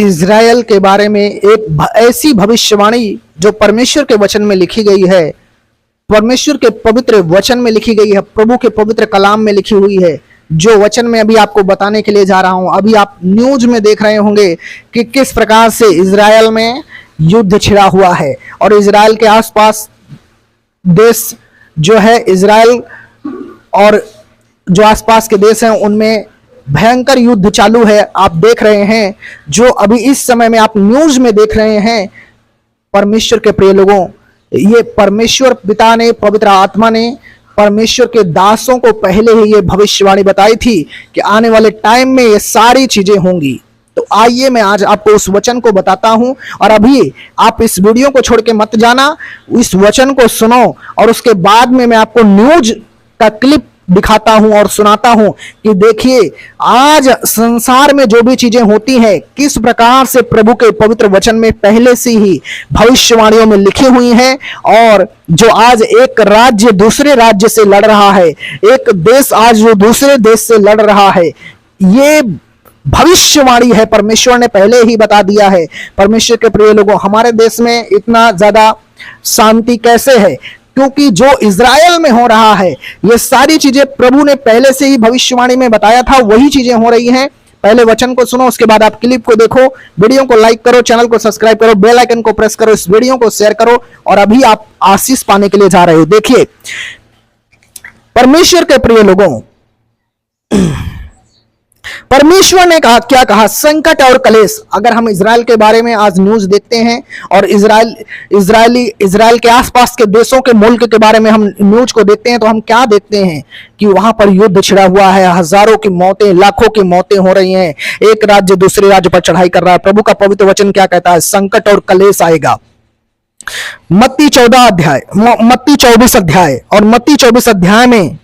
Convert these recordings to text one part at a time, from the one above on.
Israel के बारे में एक ऐसी भविष्यवाणी जो परमेश्वर के वचन में लिखी गई है, परमेश्वर के पवित्र वचन में लिखी गई है, प्रभु के पवित्र कलाम में लिखी हुई है, जो वचन में अभी आपको बताने के लिए जा रहा हूं। अभी आप न्यूज में देख रहे होंगे कि किस प्रकार से इज़राइल में युद्ध छिड़ा हुआ है और इज़राइल के आसपास देश जो है, इज़राइल और जो आसपास के देश हैं उनमें भयंकर युद्ध चालू है। आप देख रहे हैं जो अभी इस समय में आप न्यूज में देख रहे हैं। परमेश्वर के प्रिय लोगों, ये परमेश्वर पिता ने, पवित्र आत्मा ने परमेश्वर के दासों को पहले ही ये भविष्यवाणी बताई थी कि आने वाले टाइम में ये सारी चीजें होंगी। तो आइए मैं आज आपको उस वचन को बताता हूं और अभी आप इस वीडियो को छोड़ के मत जाना, इस वचन को सुनो और उसके बाद में मैं आपको न्यूज का क्लिप दिखाता हूं और सुनाता हूं कि देखिए आज संसार में जो भी चीजें होती हैं किस प्रकार से प्रभु के पवित्र वचन में पहले से ही भविष्यवाणियों में लिखी हुई हैं। और जो आज एक राज्य दूसरे राज्य से लड़ रहा है, एक देश आज जो दूसरे देश से लड़ रहा है, ये भविष्यवाणी है, परमेश्वर ने पहले ही बता दिया है। परमेश्वर के प्रिय लोगों, हमारे देश में इतना ज्यादा शांति कैसे है? क्योंकि जो इज़राइल में हो रहा है, ये सारी चीजें प्रभु ने पहले से ही भविष्यवाणी में बताया था, वही चीजें हो रही हैं। पहले वचन को सुनो, उसके बाद आप क्लिप को देखो, वीडियो को लाइक करो, चैनल को सब्सक्राइब करो, बेल आइकन को प्रेस करो, इस वीडियो को शेयर करो और अभी आप आशीष पाने के लिए जा रहे हो। देखिए परमेश्वर के प्रिय लोगों, परमेश्वर ने कहा, क्या कहा? संकट और कलेश। अगर हम इज़राइल के बारे में आज न्यूज देखते हैं और इज़राइल के आसपास के देशों के मुल्क के बारे में हम न्यूज को देखते हैं तो हम क्या देखते हैं कि वहां पर युद्ध छिड़ा हुआ है, हजारों की मौतें, लाखों की मौतें हो रही हैं, एक राज्य दूसरे राज्य पर चढ़ाई कर रहा है। प्रभु का पवित्र वचन क्या कहता है? संकट और कलेश आएगा। मत्ती 24 अध्याय और मत्ती 24 अध्याय में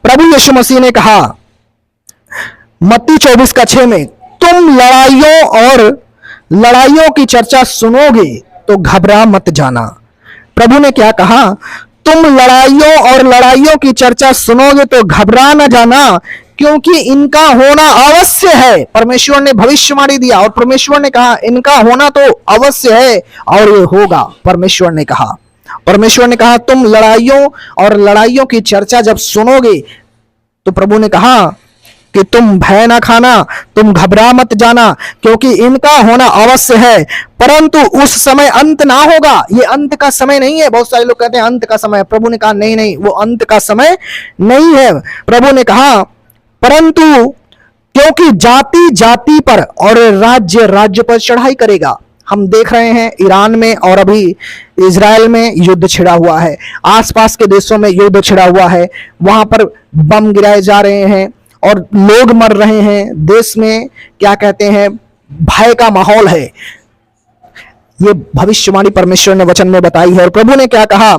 प्रभु यीशु मसीह ने कहा, मत्ती 24:6 में, तुम लड़ाइयों की चर्चा सुनोगे तो घबरा मत जाना। प्रभु ने क्या कहा? तुम लड़ाइयों की चर्चा सुनोगे तो घबरा न जाना, क्योंकि इनका होना अवश्य है। परमेश्वर ने भविष्यवाणी दिया और परमेश्वर ने कहा इनका होना तो अवश्य है और ये होगा। परमेश्वर ने कहा तुम लड़ाइयों की चर्चा जब सुनोगे तो प्रभु ने कहा कि तुम भय ना खाना, तुम घबरा मत जाना, क्योंकि इनका होना अवश्य है, परंतु उस समय अंत ना होगा। ये अंत का समय नहीं है। बहुत सारे लोग कहते हैं अंत का समय। प्रभु ने कहा नहीं, वो अंत का समय नहीं है। प्रभु ने कहा परंतु क्योंकि जाति जाति पर और राज्य राज्य पर चढ़ाई करेगा। हम देख रहे हैं ईरान में और अभी इज़राइल में युद्ध छिड़ा हुआ है, आसपास के देशों में युद्ध छिड़ा हुआ है, वहां पर बम गिराए जा रहे हैं और लोग मर रहे हैं। देश में क्या कहते हैं, भय का माहौल है। ये भविष्यवाणी परमेश्वर ने वचन में बताई है। और प्रभु ने क्या कहा?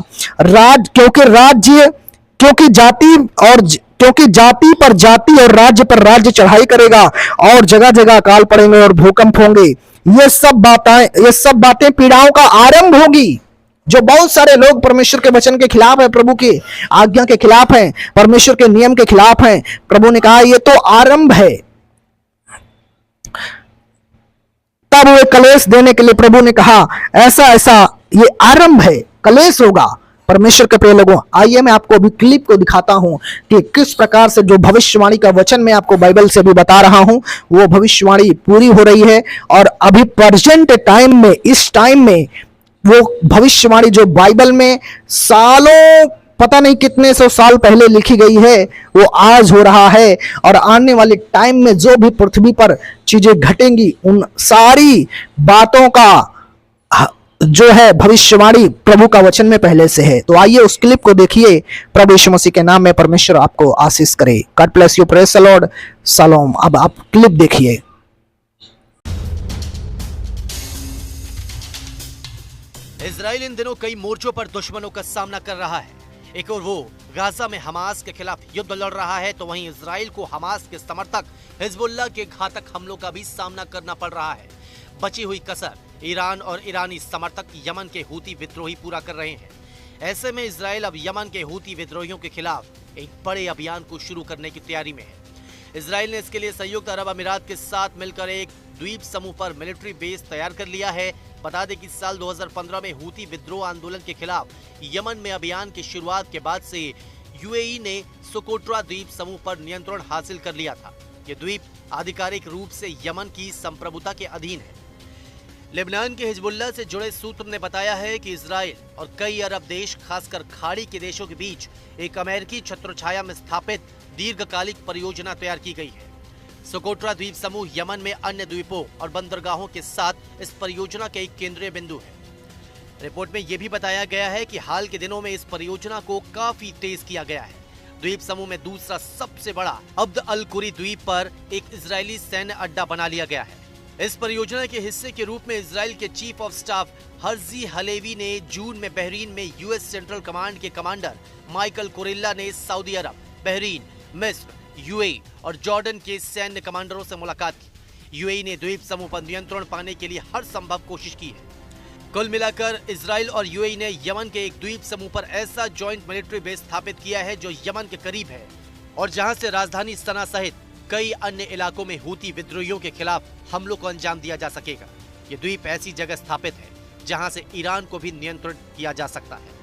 क्योंकि जाति पर जाति और राज्य पर राज्य चढ़ाई करेगा और जगह जगह अकाल पड़ेंगे और भूकंप होंगे। ये सब बातें पीड़ाओं का आरंभ होगी। जो बहुत सारे लोग परमेश्वर के वचन के खिलाफ है, प्रभु की आज्ञा के खिलाफ हैं, परमेश्वर के नियम के खिलाफ हैं, प्रभु ने कहा ये तो आरंभ है। तब वे कलेश देने के लिए प्रभु ने कहा ऐसा ये आरंभ है, कलेश होगा। परमेश्वर के प्रिय लोगों, आइए मैं आपको अभी क्लिप को दिखाता हूं कि किस प्रकार से जो भविष्यवाणी का वचन मैं आपको बाइबल से भी बता रहा हूं वो भविष्यवाणी पूरी हो रही है। और अभी प्रेजेंट टाइम में, इस टाइम में वो भविष्यवाणी जो बाइबल में सालों, पता नहीं कितने सौ साल पहले लिखी गई है, वो आज हो रहा है। और आने वाले टाइम में जो भी पृथ्वी पर चीजें घटेंगी उन सारी बातों का जो है भविष्यवाणी प्रभु का वचन में पहले से है। तो आइए उस क्लिप को देखिए। प्रभु यीशु मसीह के नाम में परमेश्वर आपको आशीष करे। God bless you, praise the Lord, सलाम। अब आप क्लिप देखिए। इजराइल इन दिनों कई मोर्चों पर दुश्मनों का सामना कर रहा है। एक और वो गाजा में हमास के खिलाफ युद्ध लड़ रहा है, तो वहीं इजराइल को हमास के समर्थक हिजबुल्लाह के घातक हमलों का भी सामना करना पड़ रहा है। बची हुई कसर ईरान और ईरानी समर्थक यमन के हूती विद्रोही पूरा कर रहे हैं। ऐसे में इजराइल अब यमन के हूती विद्रोहियों के खिलाफ एक बड़े अभियान को शुरू करने की तैयारी में है। इसराइल ने इसके लिए संयुक्त अरब अमीरात के साथ मिलकर एक द्वीप समूह पर मिलिट्री बेस तैयार कर लिया है। बता दें कि साल 2015 में हूती विद्रोह आंदोलन के खिलाफ यमन में अभियान की शुरुआत के बाद से यूएई ने सोकोट्रा द्वीप समूह पर नियंत्रण हासिल कर लिया था। ये द्वीप आधिकारिक रूप से यमन की संप्रभुता के अधीन है। लेबनान के हिजबुल्लाह से जुड़े सूत्र ने बताया है कि इसराइल और कई अरब देश, खासकर खाड़ी के देशों के बीच एक अमेरिकी छत्रछाया में स्थापित दीर्घकालिक परियोजना तैयार की गई है। सोकोट्रा द्वीप समूह यमन में अन्य द्वीपों और बंदरगाहों के साथ इस परियोजना के एक केंद्रीय बिंदु है। रिपोर्ट में यह भी बताया गया है कि हाल के दिनों में इस परियोजना को काफी तेज किया गया है। द्वीप समूह में दूसरा सबसे बड़ा अब्द अल कुरी द्वीप पर एक इजरायली सैन्य अड्डा बना लिया गया है। इस परियोजना के हिस्से के रूप में इजराइल के chief of staff Herzi Halevi ने जून में बहरीन में यूएस सेंट्रल कमांड के कमांडर माइकल कुरेला ने सऊदी अरब, बहरीन, मिस्र, यूएई और जॉर्डन के सैन्य कमांडरों से मुलाकात की। यूएई ने द्वीप समूह पर नियंत्रण पाने के लिए हर संभव कोशिश की है। कुल मिलाकर इजराइल और यूएई ने यमन के एक द्वीप समूह पर ऐसा जॉइंट मिलिट्री बेस स्थापित किया है जो यमन के करीब है और जहां से राजधानी सना सहित कई अन्य इलाकों में हूती विद्रोहियों के खिलाफ हमलों को अंजाम दिया जा सकेगा। ये द्वीप ऐसी जगह स्थापित है जहां से ईरान को भी नियंत्रित किया जा सकता है।